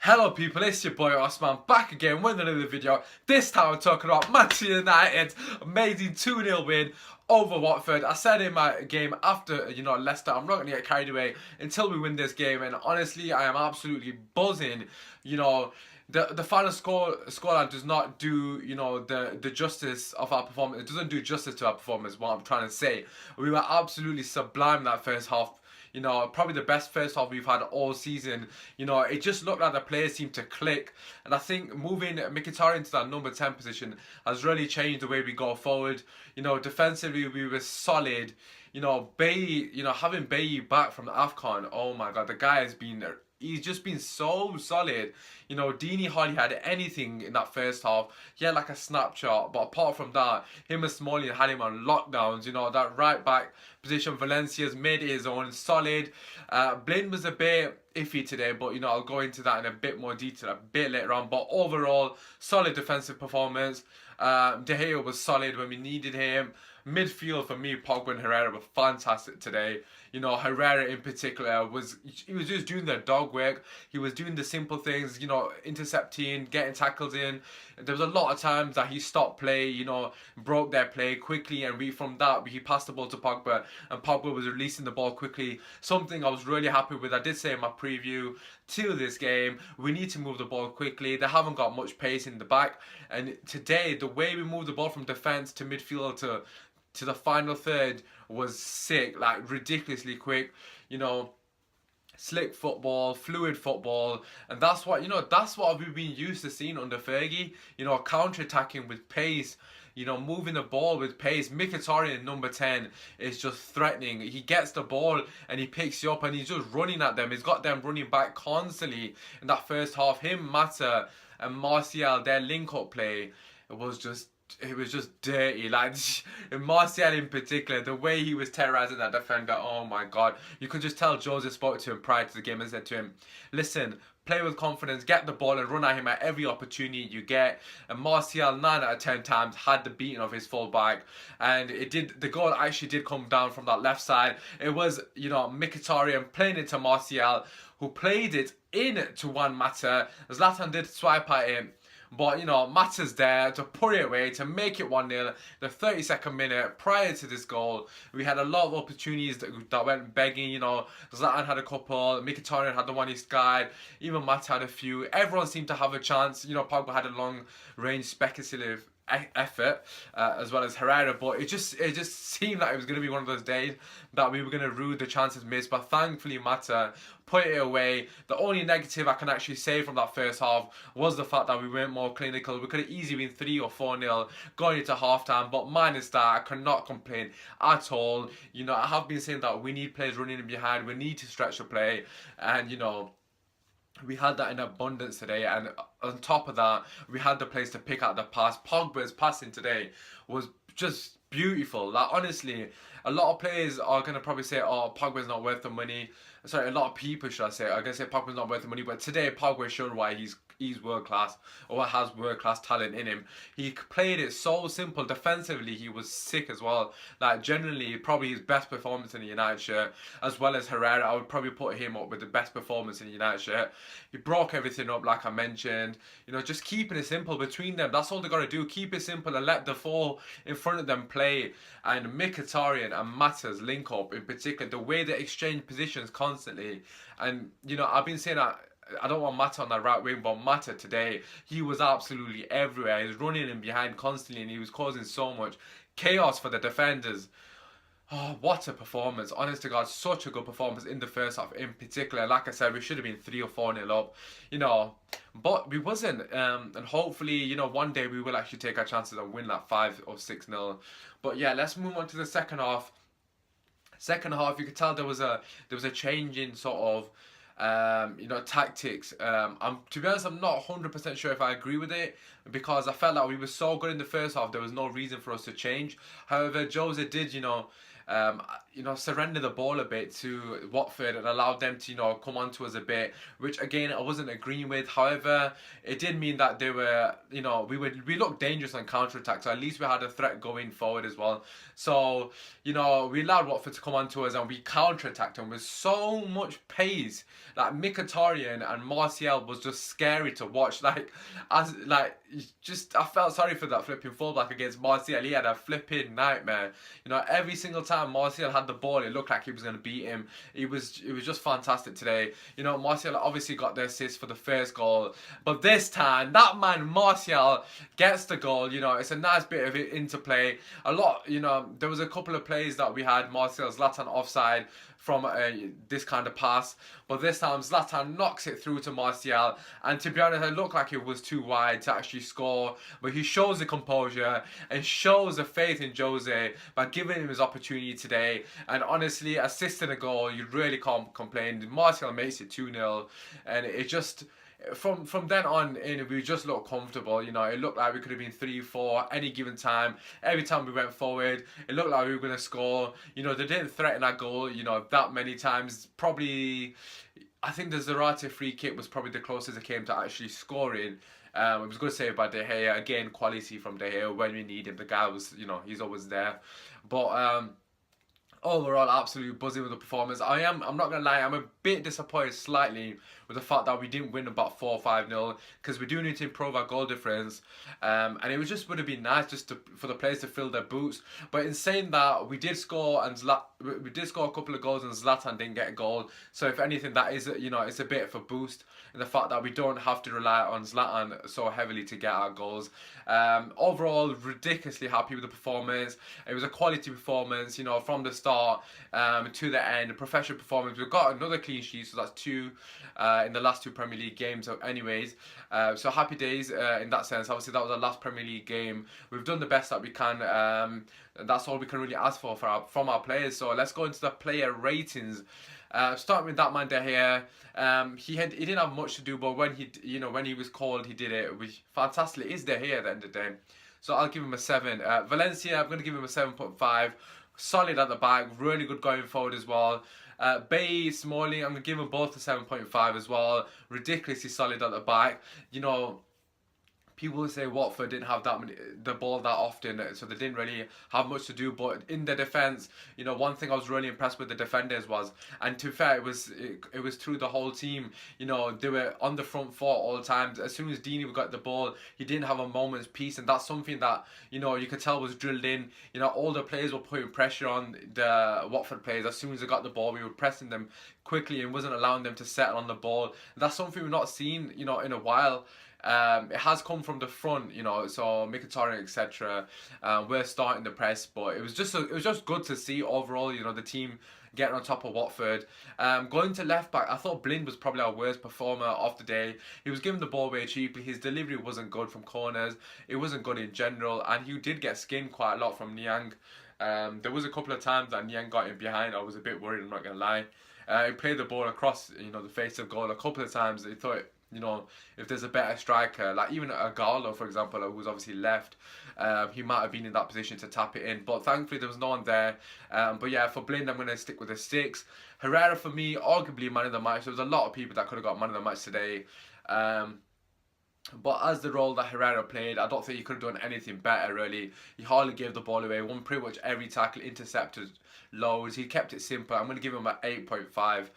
Hello people, it's your boy Osman back again with another video. This time I'm talking about Manchester United's amazing 2-0 win over Watford. I said in my game after, Leicester, I'm not going to get carried away until we win this game. And honestly, I am absolutely buzzing. The final scoreline does not do, the justice of our performance. It doesn't do justice to our performance, what I'm trying to say. We were absolutely sublime that first half. Probably the best first half we've had all season. It just looked like the players seemed to click. And I think moving Mkhitaryan into that number 10 position has really changed the way we go forward. Defensively we were solid. Having Bailly back from the AFCON, oh my God, the guy he's just been so solid. Dini hardly had anything in that first half. He had like a snapshot, but apart from that, him and Smalling had him on lockdowns. That right back position, Valencia's made it his own, solid. Blaine was a bit iffy today, but I'll go into that in a bit more detail a bit later on. But overall, solid defensive performance. De Gea was solid when we needed him. Midfield for me, Pogba and Herrera were fantastic today. Herrera in particular was just doing the dog work. He was doing the simple things, intercepting, getting tackles in. There was a lot of times that he stopped play, broke their play quickly, and from that he passed the ball to Pogba, and Pogba was releasing the ball quickly. Something I was really happy with. I did say in my preview to this game, we need to move the ball quickly. They haven't got much pace in the back, and today the way we moved the ball from defense to midfield to the final third was sick, like ridiculously quick. Slick football, fluid football, and that's what we've been used to seeing under Fergie. Counter-attacking with pace, moving the ball with pace. Mkhitaryan, number 10, is just threatening. He gets the ball and he picks you up and he's just running at them. He's got them running back constantly in that first half. Him, Mata, and Martial, their link-up play, it was just dirty. Like, Martial in particular, the way he was terrorizing that defender, oh my God. You could just tell Jose spoke to him prior to the game and said to him, listen, play with confidence, get the ball and run at him at every opportunity you get. And Martial 9 out of 10 times had the beating of his fullback, and the goal actually did come down from that left side. It was, Mkhitaryan playing it to Martial, who played it in to Juan Mata. Zlatan did swipe at him, but Mata's there to put it away, to make it 1-0. The 32nd minute prior to this goal, we had a lot of opportunities that went begging. Zlatan had a couple, Mkhitaryan had the one he skied, even Mata had a few. Everyone seemed to have a chance. Pogba had a long range speculative effort, as well as Herrera, but it just seemed like it was going to be one of those days that we were going to rue the chances missed. But thankfully Mata put it away. The only negative I can actually say from that first half was the fact that we weren't more clinical. We could have easily been 3 or 4-0 going into half time, but minus that, I cannot complain at all. I have been saying that we need players running in behind, we need to stretch the play, and we had that in abundance today. And on top of that, we had the place to pick out the pass. Pogba's passing today was just beautiful. Like, honestly, a lot of players are going to probably say, oh, Pogba's not worth the money. Sorry, a lot of people, should I say, are going to say Pogba's not worth the money. But today, Pogba showed why he's world class, or has world class talent in him. He played it so simple. Defensively, he was sick as well. Like, generally, probably his best performance in the United shirt, as well as Herrera. I would probably put him up with the best performance in the United shirt. He broke everything up, like I mentioned. Just keeping it simple between them. That's all they got to do. Keep it simple and let the four in front of them play. And Mkhitaryan and Mata's link up in particular, the way they exchange positions constantly. And I've been saying that I don't want Mata on that right wing, but Mata today, he was absolutely everywhere. He was running in behind constantly, and he was causing so much chaos for the defenders. Oh, what a performance. Honest to God, such a good performance in the first half in particular. Like I said, we should have been 3 or 4-0 up, but we wasn't. And hopefully, one day we will actually take our chances and win like 5 or 6-0. But yeah, let's move on to the second half. Second half, you could tell there was a change in sort of tactics. To be honest, I'm not 100% sure if I agree with it, because I felt like we were so good in the first half, there was no reason for us to change. However, Jose did, surrender the ball a bit to Watford and allowed them to, come onto us a bit, which again I wasn't agreeing with. However, it did mean that they were, we looked dangerous on counter attack, so at least we had a threat going forward as well. So, we allowed Watford to come onto us and we counter attacked them with so much pace. Like Mkhitaryan and Martial was just scary to watch. I felt sorry for that flipping fullback against Martial. He had a flipping nightmare. Every single time Martial had the ball, it looked like he was going to beat him. It was just fantastic today. Martial obviously got the assist for the first goal, but this time that man Martial gets the goal. It's a nice bit of interplay. There was a couple of plays that we had Martial Zlatan offside from this kind of pass, but this time Zlatan knocks it through to Martial, and to be honest, it looked like it was too wide to actually score, but he shows the composure and shows the faith in Jose by giving him his opportunity today, and honestly, assisting a goal, you really can't complain. Martial makes it 2-0, and it just... From then on in, we just looked comfortable. It looked like we could have been 3-4 any given time. Every time we went forward, it looked like we were going to score. They didn't threaten our goal, that many times. Probably, I think the Zarate free kick was probably the closest it came to actually scoring. It was good save by De Gea. Again, quality from De Gea when we need him. The guy was, he's always there. But overall, absolutely buzzing with the performance. I'm not gonna lie, I'm a bit disappointed slightly with the fact that we didn't win about 4 or 5-0, because we do need to improve our goal difference. And it would have been nice just for the players to fill their boots. But in saying that, we did score we did score a couple of goals and Zlatan didn't get a goal. So if anything, that is it's a bit of a boost in the fact that we don't have to rely on Zlatan so heavily to get our goals. Overall, ridiculously happy with the performance. It was a quality performance, from the start to the end. A professional performance. We've got another clean sheet, so that's 2 in the last 2 Premier League games. Anyways, so happy days in that sense. Obviously, that was our last Premier League game. We've done the best that we can. And that's all we can really ask for from our players. So let's go into the player ratings. Starting with that man De Gea, he didn't have much to do, but when he was called, he did it. Which fantastic. It is De Gea at the end of the day. So I'll give him a 7. Valencia, I'm going to give him a 7.5. Solid at the back, really good going forward as well. Bay, Smalling, I'm going to give them both a 7.5 as well. Ridiculously solid at the back. People say Watford didn't have the ball that often, so they didn't really have much to do. But in the defence, one thing I was really impressed with the defenders was, and to be fair, it was through the whole team. They were on the front foot all the time. As soon as Dini got the ball, he didn't have a moment's peace, and that's something that you could tell was drilled in. All the players were putting pressure on the Watford players. As soon as they got the ball, we were pressing them quickly and wasn't allowing them to settle on the ball. That's something we've not seen, in a while. It has come from the front, so Mkhitaryan, etc. We're starting the press, but it was just good to see overall, the team getting on top of Watford. Going to left back, I thought Blind was probably our worst performer of the day. He was given the ball way cheaply. His delivery wasn't good from corners. It wasn't good in general, and he did get skinned quite a lot from Niang. There was a couple of times that Niang got in behind. I was a bit worried, I'm not gonna lie. He played the ball across, the face of goal a couple of times. He thought, if there's a better striker, like even a Gallo, for example, who was obviously left, he might have been in that position to tap it in. But thankfully, there was no one there. But yeah, for Blind, I'm going to stick with a 6. Herrera, for me, arguably man of the match. There was a lot of people that could have got man of the match today. But as the role that Herrera played, I don't think he could have done anything better, really. He hardly gave the ball away, won pretty much every tackle, intercepted loads. He kept it simple. I'm going to give him an 8.5.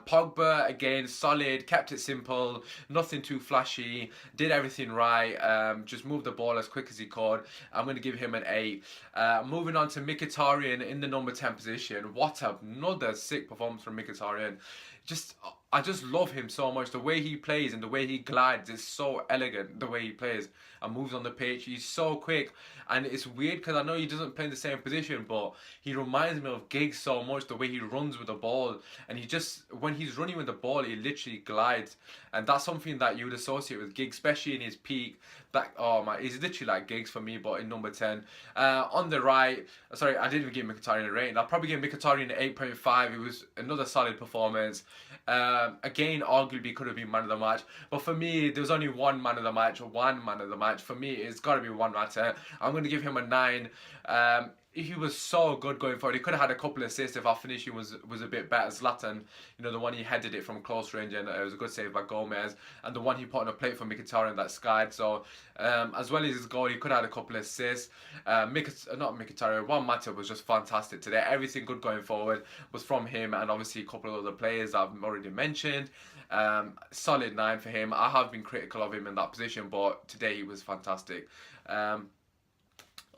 Pogba, again, solid, kept it simple, nothing too flashy, did everything right, just moved the ball as quick as he could. I'm going to give him an 8. Moving on to Mkhitaryan in the number 10 position. What another sick performance from Mkhitaryan. I just love him so much. The way he plays and the way he glides is so elegant. The way he plays and moves on the pitch, he's so quick. And it's weird because I know he doesn't play in the same position, but he reminds me of Giggs so much. The way he runs with the ball, and when he's running with the ball, he literally glides. And that's something that you would associate with Giggs, especially in his peak. He's literally like Giggs for me, but in number 10. On the right, sorry, I didn't even give Mkhitaryan a rating. I'll probably give Mkhitaryan an 8.5. It was another solid performance. Again, arguably could have been man of the match, but for me, there was only one man of the match. For me, it's got to be Juan Mata. I'm going to give him a 9. he was so good going forward. He could have had a couple of assists if our finishing was a bit better. Zlatan, you know, the one he headed it from close range, and it was a good save by Gomez, and the one he put on a plate for Mkhitaryan that skied. So as well as his goal, he could have had a couple of assists. Not Mkhitaryan, Juan was just fantastic today. Everything good going forward was from him, and obviously a couple of other players that I've already mentioned. Solid 9 for him. I have been critical of him in that position, but today he was fantastic.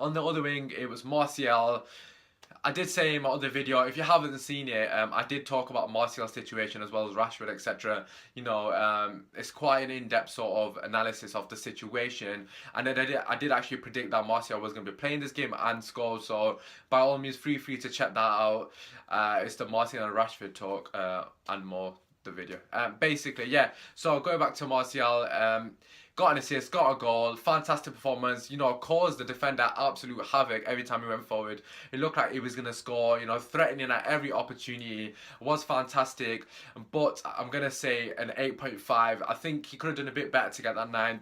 On the other wing, it was Martial. I did say in my other video, if you haven't seen it, I did talk about Martial's situation as well as Rashford, etc. You know, it's quite an in-depth sort of analysis of the situation, and then I did actually predict that Martial was going to be playing this game and score. So by all means, feel free to check that out. It's the Martial and Rashford talk and more. The video. Basically, yeah. So going back to Martial. Got an assist, got a goal, fantastic performance, you know, caused the defender absolute havoc every time he went forward. It looked like he was going to score, you know, threatening at every opportunity. Was fantastic, but I'm going to say an 8.5. I think he could have done a bit better to get that 9.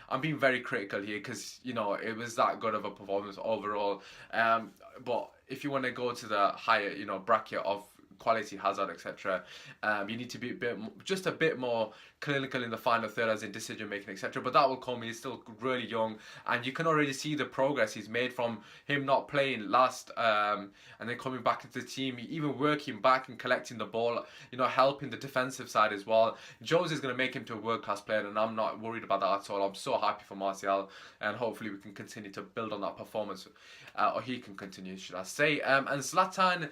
I'm being very critical here because, you know, it was that good of a performance overall. But if you want to go to the higher, you know, bracket of quality, Hazard, etc. You need to be just a bit more clinical in the final third, as in decision making, etc. But that will come. He's still really young, and you can already see the progress he's made from him not playing last, and then coming back into the team, even working back and collecting the ball. You know, helping the defensive side as well. Jose is going to make him to a world class player, and I'm not worried about that at all. I'm so happy for Martial, and hopefully we can continue to build on that performance, or he can continue, should I say? And Zlatan.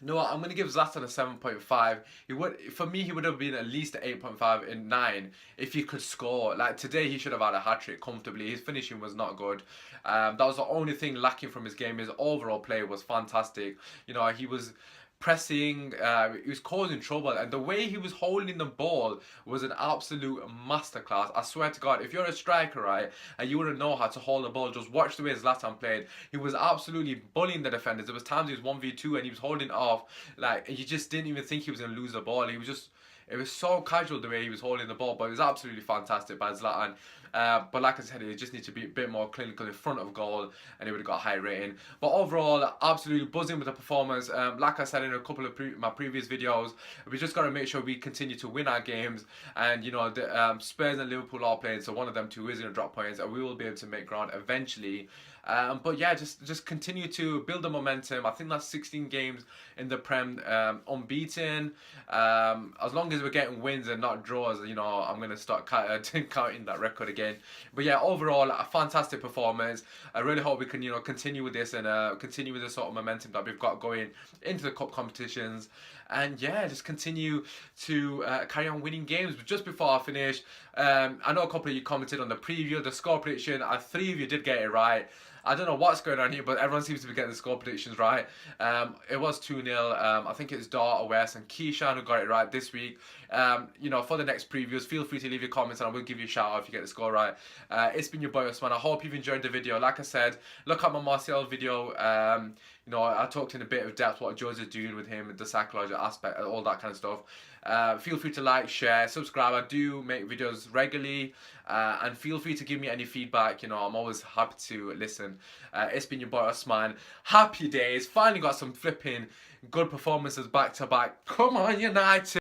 No, I'm going to give Zlatan a 7.5. For me, he would have been at least 8.5 in 9 if he could score. Like today, he should have had a hat-trick comfortably. His finishing was not good. That was the only thing lacking from his game. His overall play was fantastic. You know, he was pressing, he was causing trouble, and the way he was holding the ball was an absolute masterclass. I swear to God, if you're a striker, right, and you wouldn't know how to hold the ball, just watch the way Zlatan played. He was absolutely bullying the defenders. There was times he was 1v2 and he was holding it off, like, you just didn't even think he was going to lose the ball. It was so casual the way he was holding the ball, but it was absolutely fantastic by Zlatan. But like I said, he just needs to be a bit more clinical in front of goal, and he would have got a high rating. But overall, absolutely buzzing with the performance. Like I said in a couple of my previous videos, we just got to make sure we continue to win our games. And you know, the Spurs and Liverpool are playing, so one of them two is going to drop points, and we will be able to make ground eventually. But yeah, just continue to build the momentum. I think that's 16 games in the Prem, unbeaten. As long as we're getting wins and not draws, you know, I'm going to start counting that record again. But yeah, overall, a fantastic performance. I really hope we can, you know, continue with this and continue with the sort of momentum that we've got going into the cup competitions. And yeah, just continue to carry on winning games. But just before I finish, I know a couple of you commented on the preview, the score prediction. 3 of you did get it right. I don't know what's going on here, but everyone seems to be getting the score predictions right. It was 2-0. I think it's Dart, West, and Keishan who got it right this week. You know, for the next previews, feel free to leave your comments and I will give you a shout out if you get the score right. It's been your boy Osman. I hope you've enjoyed the video. Like I said, look at my Martial video. You know, I talked in a bit of depth what Jose is doing with him, the psychological aspect, all that kind of stuff. Feel free to like, share, subscribe. I do make videos regularly, and feel free to give me any feedback. You know, I'm always happy to listen. It's been your boy Osman. Happy days. Finally got some flipping good performances back to back. Come on, United.